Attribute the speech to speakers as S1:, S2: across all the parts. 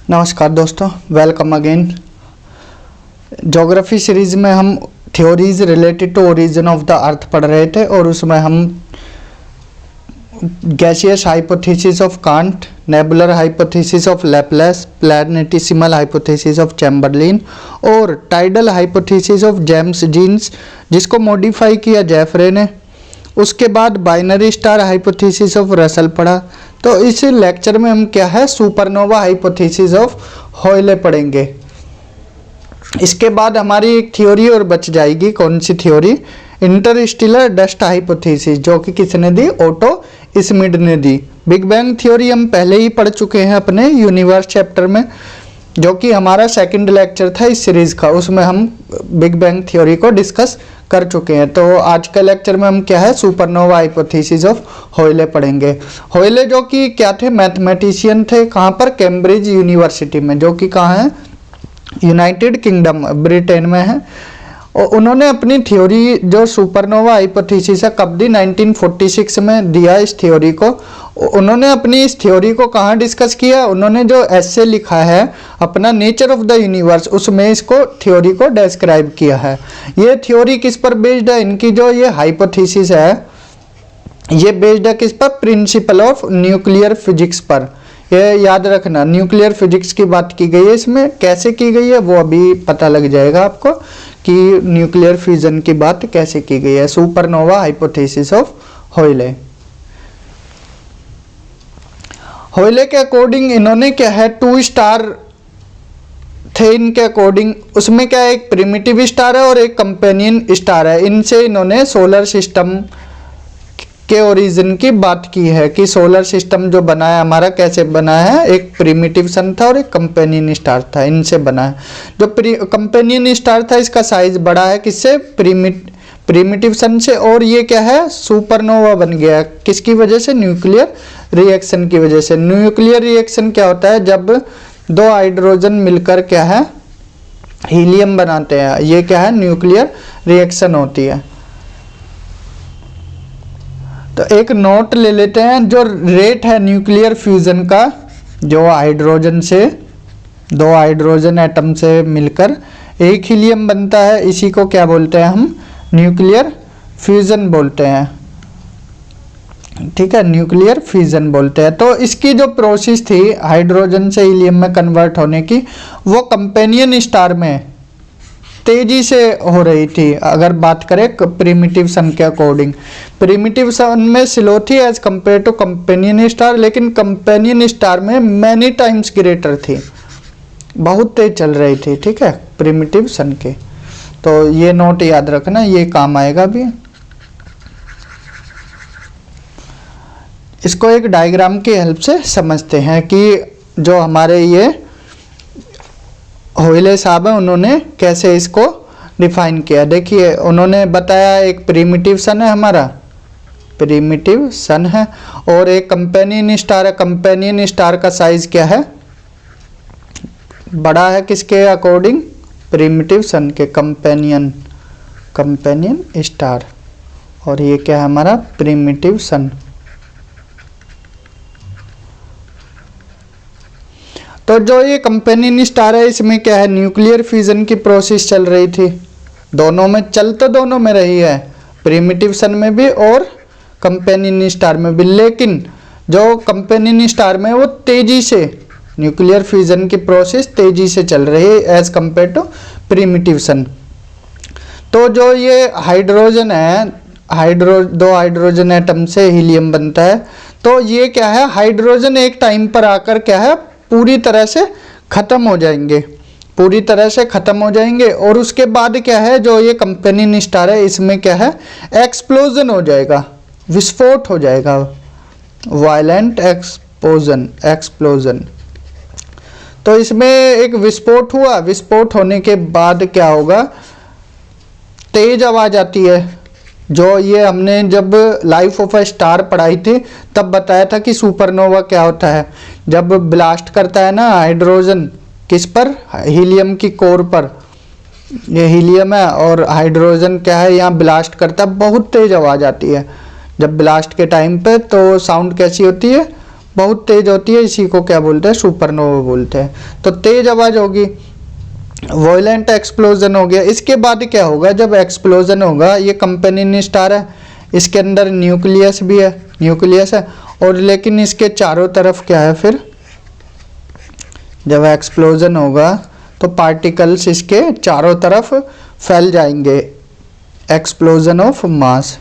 S1: नमस्कार दोस्तों, welcome again. Geography series में हम theories related to origin of the earth पढ़ रहे थे और उसमें हम gaseous hypothesis of Kant, nebular hypothesis of Laplace, planetesimal hypothesis of Chamberlin और tidal hypothesis of James Jeans, जिसको मॉडिफाई किया जेफरे ने। उसके बाद binary star hypothesis of Russell पढ़ा। तो इस लेक्चर में हम क्या है, सुपरनोवा हाइपोथेसिस ऑफ हॉयले पढ़ेंगे। इसके बाद हमारी एक थ्योरी और बच जाएगी। कौन सी थ्योरी? इंटरस्टेलर डस्ट हाइपोथेसिस, जो कि किसने दी? ओटो स्मिड ने दी। बिग बैंग थ्योरी हम पहले ही पढ़ चुके हैं अपने यूनिवर्स चैप्टर में, जो कि हमारा सेकंड लेक्चर था इस सीरीज का। उसमें हम बिग बैंग थ्योरी को डिस्कस कर चुके हैं। तो आज का लेक्चर में हम क्या है, सुपरनोवा हाइपोथेसिस ऑफ हॉयले पढ़ेंगे। हॉयले जो कि क्या थे? मैथमेटिशियन थे। कहाँ पर? कैम्ब्रिज यूनिवर्सिटी में, जो कि कहाँ है? यूनाइटेड किंगडम, ब्रिटेन में है। और उन्होंने अपनी थ्योरी जो सुपरनोवा हाइपोथेसिस है कब दी? 1946 में दिया इस थ्योरी को। उन्होंने अपनी इस थ्योरी को कहाँ डिस्कस किया? उन्होंने जो एस्से लिखा है अपना नेचर ऑफ द यूनिवर्स, उसमें इसको थ्योरी को डिस्क्राइब किया है। ये थ्योरी किस पर बेस्ड है? इनकी जो ये हाइपोथेसिस है ये बेस्ड है किस पर? प्रिंसिपल ऑफ न्यूक्लियर फिजिक्स पर। ये याद रखना, न्यूक्लियर फिजिक्स की बात की गई है इसमें। कैसे की गई है वो अभी पता लग जाएगा आपको कि न्यूक्लियर फ्यूजन की बात कैसे की गई है। Supernova hypothesis of Hoyle. Hoyle के अकॉर्डिंग इन्होंने क्या है, 2 स्टार थे इनके अकॉर्डिंग। उसमें क्या है, एक प्रिमिटिव स्टार है और एक कंपेनियन स्टार है। इनसे इन्होंने सोलर सिस्टम के ओरिजिन की बात की है कि सोलर सिस्टम जो बना है हमारा कैसे बना है। एक प्रिमिटिव सन था और एक कंपेनियन स्टार था, इनसे बना है। जो कंपेनियन स्टार था इसका साइज बड़ा है किससे? प्रिमिटिव सन से। और ये क्या है, सुपरनोवा बन गया। किसकी वजह से? न्यूक्लियर रिएक्शन की वजह से। न्यूक्लियर रिएक्शन क्या होता है? जब 2 हाइड्रोजन मिलकर क्या है, हीलियम बनाते हैं। ये क्या है? न्यूक्लियर रिएक्शन होती है। तो एक नोट ले लेते हैं, जो रेट है न्यूक्लियर फ्यूजन का, जो हाइड्रोजन से 2 हाइड्रोजन एटम से मिलकर एक हीलियम बनता है, इसी को क्या बोलते हैं हम? न्यूक्लियर फ्यूजन बोलते हैं। ठीक है, न्यूक्लियर फ्यूजन बोलते हैं। तो इसकी जो प्रोसेस थी हाइड्रोजन से हीलियम में कन्वर्ट होने की, वो कंपेनियन स्टार में तेजी से हो रही थी। अगर बात करें प्रिमिटिव सन के अकॉर्डिंग, प्रिमिटिव सन में स्लो थी as compared to companion star, लेकिन कंपेनियन स्टार में मैनी टाइम्स ग्रेटर थी, बहुत तेज चल रही थी। ठीक है, प्रिमिटिव सन के। तो ये नोट याद रखना, ये काम आएगा भी। इसको एक डायग्राम की हेल्प से समझते हैं कि जो हमारे ये हॉयले साहब है उन्होंने कैसे इसको डिफाइन किया। देखिए, उन्होंने बताया एक प्रिमिटिव सन है हमारा, प्रिमिटिव सन है, और एक कंपेनियन स्टार है। कंपेनियन स्टार का साइज क्या है? बड़ा है किसके अकॉर्डिंग? प्रिमिटिव सन के, कंपेनियन स्टार। और ये क्या है हमारा? प्रिमिटिव सन। तो जो ये कंपेनियन स्टार है इसमें क्या है, न्यूक्लियर फ्यूजन की प्रोसेस चल रही थी। दोनों में चल तो दोनों में रही है, प्रिमिटिव सन में भी और कंपेनियन स्टार में भी। लेकिन जो कंपेनियन स्टार में वो तेजी से न्यूक्लियर फ्यूजन की प्रोसेस तेजी से चल रही है एज कंपेयर टू प्रिमिटिव सन। तो जो ये हाइड्रोजन है, 2 हाइड्रोजन एटम से हीलियम बनता है। तो ये क्या है, हाइड्रोजन एक टाइम पर आकर क्या है, पूरी तरह से खत्म हो जाएंगे, पूरी तरह से खत्म हो जाएंगे। और उसके बाद क्या है, जो ये कंपेनियन स्टार है इसमें क्या है, एक्सप्लोजन हो जाएगा, विस्फोट हो जाएगा, वायलेंट एक्सप्लोजन। तो इसमें एक विस्फोट हुआ। विस्फोट होने के बाद क्या होगा, तेज आवाज आती है। जो ये हमने जब लाइफ ऑफ अ स्टार पढ़ाई थी तब बताया था कि सुपरनोवा क्या होता है, जब ब्लास्ट करता है ना हाइड्रोजन, किस पर? हीलियम की कोर पर। ये हीलियम है और हाइड्रोजन क्या है, यहाँ ब्लास्ट करता है, बहुत तेज आवाज़ आती है जब ब्लास्ट के टाइम पे। तो साउंड कैसी होती है? बहुत तेज होती है, इसी को क्या बोलते हैं, सुपरनोवा बोलते हैं। तो तेज आवाज होगी, वॉयलेंट एक्सप्लोजन हो गया। इसके बाद क्या होगा, जब एक्सप्लोजन होगा, ये कंपेनियन स्टार है, इसके अंदर न्यूक्लियस भी है, न्यूक्लियस है, और लेकिन इसके चारों तरफ क्या है, फिर जब एक्सप्लोजन होगा तो पार्टिकल्स इसके चारों तरफ फैल जाएंगे, एक्सप्लोजन ऑफ मास।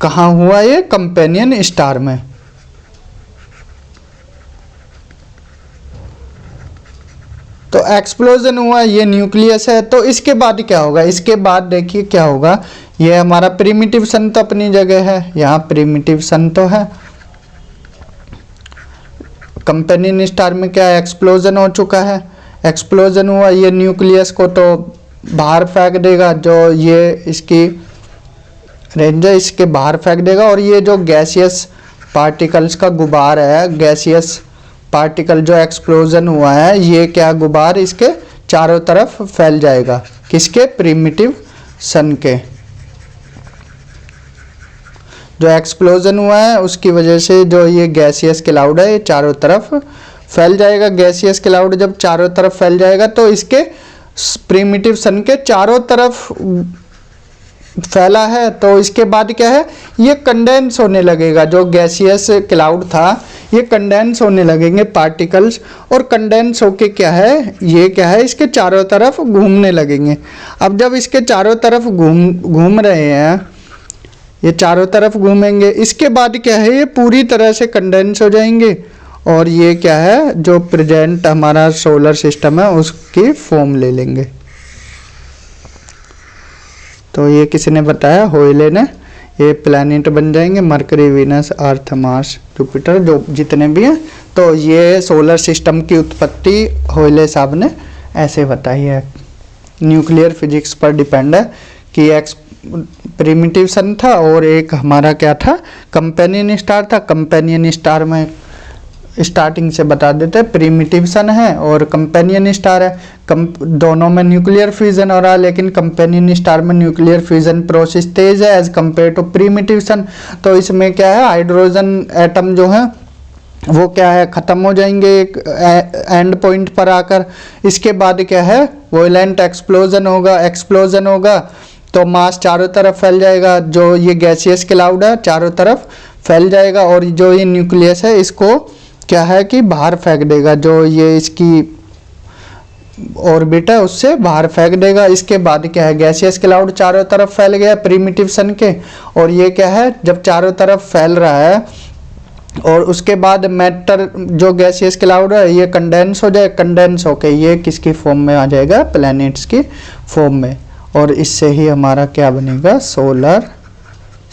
S1: कहाँ हुआ ये, कंपेनियन स्टार में। तो एक्सप्लोजन हुआ, ये न्यूक्लियस है। तो इसके बाद क्या होगा, इसके बाद देखिए क्या होगा, ये हमारा प्रिमिटिव सन तो अपनी जगह है, यहाँ प्रिमिटिव सन तो है। कंपेनियन स्टार में क्या है, एक्सप्लोजन हो चुका है, एक्सप्लोजन हुआ, ये न्यूक्लियस को तो बाहर फेंक देगा, जो ये इसकी रेंज है इसके बाहर फेंक देगा, और ये जो गैसियस पार्टिकल्स का गुबार है, गैसियस पार्टिकल जो एक्सप्लोजन हुआ है, ये क्या गुबार इसके चारों तरफ फैल जाएगा, किसके, प्रिमिटिव सन के। जो एक्सप्लोजन हुआ है उसकी वजह से जो ये गैसियस क्लाउड है, ये चारों तरफ फैल जाएगा। गैसियस क्लाउड जब चारों तरफ फैल जाएगा तो इसके प्रिमिटिव सन के चारों तरफ फैला है, तो इसके बाद क्या है, ये कंडेंस होने लगेगा। जो गैसियस क्लाउड था ये कंडेंस होने लगेंगे पार्टिकल्स, और कंडेंस होके क्या है, ये क्या है, इसके चारों तरफ घूमने लगेंगे। अब जब इसके चारों तरफ घूम रहे हैं, ये चारों तरफ घूमेंगे, इसके बाद क्या है, ये पूरी तरह से कंडेंस हो जाएंगे, और ये क्या है, जो प्रेजेंट हमारा सोलर सिस्टम है उसकी फॉर्म ले लेंगे। तो ये किसी ने बताया, होयले ने, ये प्लैनेट बन जाएंगे, मरकरी, वीनस, अर्थ, मार्स, जुपिटर, जो जितने भी हैं। तो ये सोलर सिस्टम की उत्पत्ति होयले साहब ने ऐसे बताई है, न्यूक्लियर फिजिक्स पर डिपेंड है कि एक्स प्रिमिटिव सन था और एक हमारा क्या था, कंपेनियन स्टार था। कंपेनियन स्टार में स्टार्टिंग से बता देते हैं, प्रिमिटिव सन है और कंपेनियन स्टार है। दोनों में न्यूक्लियर फ्यूजन हो रहा है, लेकिन कंपेनियन स्टार में न्यूक्लियर फ्यूजन प्रोसेस तेज है एज कंपेयर टू प्रिमिटिव सन। तो इसमें क्या है, हाइड्रोजन एटम जो है वो क्या है, ख़त्म हो जाएंगे एक एंड पॉइंट पर आकर। इसके बाद क्या है, वॉयलेंट एक्सप्लोजन होगा तो मास चारों तरफ फैल जाएगा, जो ये गैसियस क्लाउड है चारों तरफ फैल जाएगा, और जो ये न्यूक्लियस है इसको क्या है कि बाहर फेंक देगा, जो ये इसकी ऑर्बिट है उससे बाहर फेंक देगा। इसके बाद क्या है, गैसियस क्लाउड चारों तरफ फैल गया प्रिमिटिव सन के, और ये क्या है, जब चारों तरफ फैल रहा है और उसके बाद मैटर जो गैसियस क्लाउड है ये कंडेंस हो जाए, कंडेंस होके ये किसकी फॉर्म में आ जाएगा, प्लैनेट्स की फॉर्म में, और इससे ही हमारा क्या बनेगा, सोलर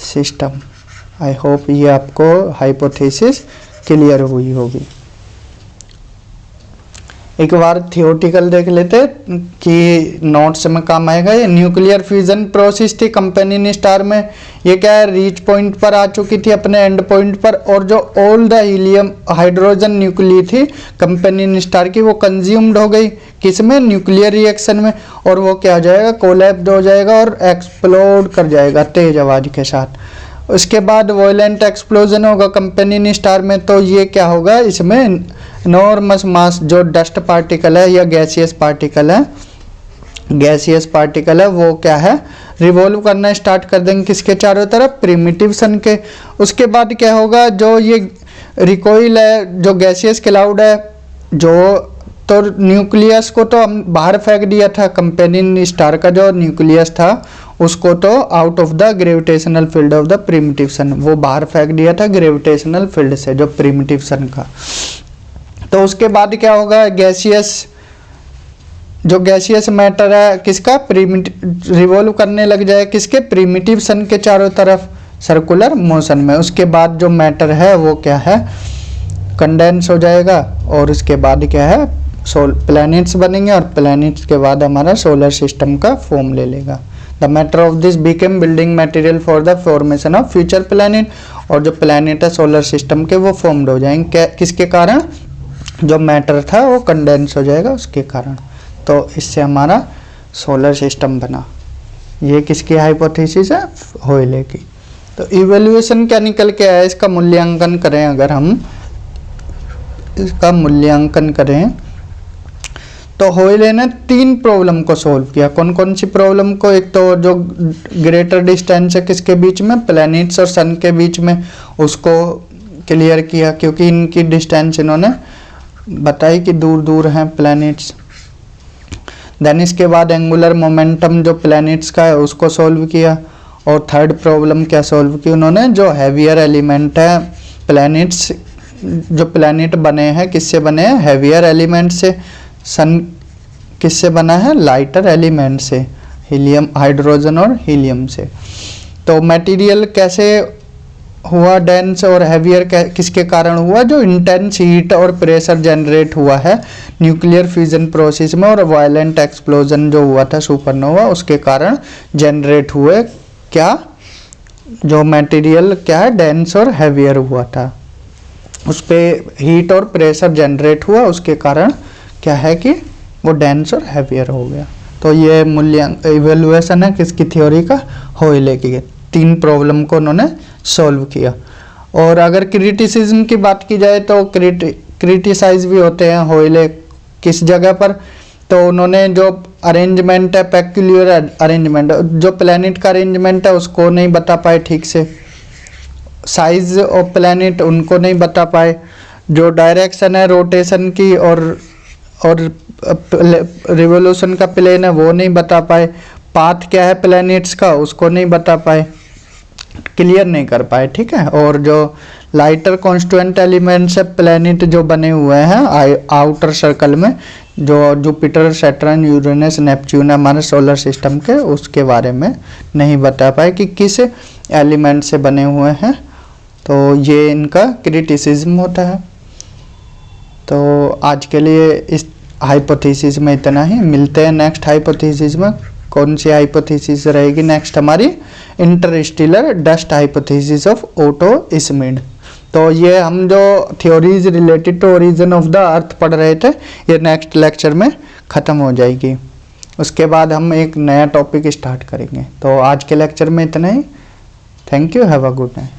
S1: सिस्टम। आई होप ये आपको हाइपोथेसिस क्लियर हुई होगी। एक बार थियोटिकल देख लेते कि नोट्स में काम आएगा। ये न्यूक्लियर फ्यूजन प्रोसेस थी कंपेनियन स्टार में, ये क्या है, रीच पॉइंट पर आ चुकी थी अपने एंड पॉइंट पर, और जो all the helium hydrogen nuclei थी कंपेनियन स्टार की, वो कंज्यूम्ड हो गई किसमें, न्यूक्लियर रिएक्शन में, और वो क्या हो जाएगा, कोलैप्स हो जाएगा और एक्सप्लोड कर जाएगा तेज आवाज के साथ। उसके बाद वॉयलेंट एक्सप्लोजन होगा कंपेनियन स्टार में, तो ये क्या होगा, इसमें नॉर्मस मास जो डस्ट पार्टिकल है या गैसियस पार्टिकल है वो क्या है, रिवॉल्व करना स्टार्ट कर देंगे किसके चारों तरफ, प्रिमिटिव सन के। उसके बाद क्या होगा, जो ये रिकॉइल है, जो गैसियस क्लाउड है, जो तो न्यूक्लियस को तो हम बाहर फेंक दिया था, कंपेनियन स्टार का जो न्यूक्लियस था उसको तो out of the gravitational field of the primitive sun, वो बाहर फेंक दिया था ग्रेविटेशनल फील्ड से जो प्रिमिटिव सन का। तो उसके बाद क्या होगा, जो गैसियस मैटर है किसका, रिवॉल्व करने लग जाए किसके, प्रिमिटिव सन के चारों तरफ सर्कुलर मोशन में। उसके बाद जो मैटर है वो क्या है, कंडेंस हो जाएगा, और उसके बाद क्या है, प्लैनेट्स बनेंगे, और प्लैनेट्स के बाद हमारा सोलर सिस्टम का फॉर्म ले लेगा। The matter of this became building material for the formation of future planet, और जो प्लैनेट है सोलर सिस्टम के वो फॉर्म्ड हो जाएंगे किसके कारण, जो मैटर था वो कंडेंस हो जाएगा उसके कारण। तो इससे हमारा सोलर सिस्टम बना। ये किसकी हाइपोथेसिस है, होयले की। तो इवेल्युएशन क्या निकल के आया, इसका मूल्यांकन करें, अगर हम इसका मूल्यांकन करें तो होयले ने 3 प्रॉब्लम को सॉल्व किया। कौन कौन सी प्रॉब्लम को, एक तो जो ग्रेटर डिस्टेंस है किसके बीच में, प्लैनेट्स और सन के बीच में, उसको क्लियर किया क्योंकि इनकी डिस्टेंस इन्होंने बताई कि दूर दूर हैं प्लैनेट्स। देन इसके बाद एंगुलर मोमेंटम जो प्लैनेट्स का है उसको सॉल्व किया। और थर्ड प्रॉब्लम क्या सॉल्व की उन्होंने, जो हैवियर एलिमेंट है प्लैनेट्स, जो प्लैनेट बने हैं किससे बने हैं, हैवियर एलिमेंट से। सन किससे बना है, लाइटर एलिमेंट से, हीलियम, हाइड्रोजन और हीलियम से। तो मटेरियल कैसे हुआ डेंस और हैवियर किसके कारण हुआ, जो इंटेंस हीट और प्रेशर जनरेट हुआ है न्यूक्लियर फ्यूजन प्रोसेस में और वायलेंट एक्सप्लोजन जो हुआ था सुपरनोवा, उसके कारण जनरेट हुए क्या, जो मटेरियल क्या है डेंस और हैवियर हुआ था, उस पर हीट और प्रेशर जनरेट हुआ, उसके कारण क्या है कि वो डेंस और हैवियर हो गया। तो ये इवेल्युएशन है किसकी थ्योरी का, होयले की। 3 प्रॉब्लम को उन्होंने सॉल्व किया। और अगर क्रिटिसिज्म की बात की जाए तो क्रिटिसाइज भी होते हैं होयले किस जगह पर, तो उन्होंने जो अरेंजमेंट है पेक्यूलियर अरेंजमेंट, जो प्लैनेट का अरेंजमेंट है उसको नहीं बता पाए ठीक से, साइज ऑफ प्लैनेट उनको नहीं बता पाए, जो डायरेक्शन है रोटेशन की और रिवोल्यूशन का प्लेन है वो नहीं बता पाए, पाथ क्या है प्लैनेट्स का उसको नहीं बता पाए, क्लियर नहीं कर पाए, ठीक है। और जो लाइटर कॉन्स्टिट्यूएंट एलिमेंट्स है प्लैनेट जो बने हुए हैं आउटर सर्कल में, जो जुपिटर, सैटर्न, यूरेनस, नेपच्यून हमारे सोलर सिस्टम के, उसके बारे में नहीं बता पाए कि किस एलिमेंट से बने हुए हैं। तो ये इनका क्रिटिसिज्म होता है। तो आज के लिए इस हाइपोथेसिस में इतना ही, मिलते हैं नेक्स्ट हाइपोथेसिस में। कौन सी हाइपोथेसिस रहेगी नेक्स्ट हमारी, interstellar dust hypothesis of Otto Schmidt. तो ये हम जो theories related to origin of the earth पढ़ रहे थे ये नेक्स्ट लेक्चर में ख़त्म हो जाएगी, उसके बाद हम एक नया टॉपिक स्टार्ट करेंगे। तो आज के लेक्चर में इतना ही, thank you, have a good night.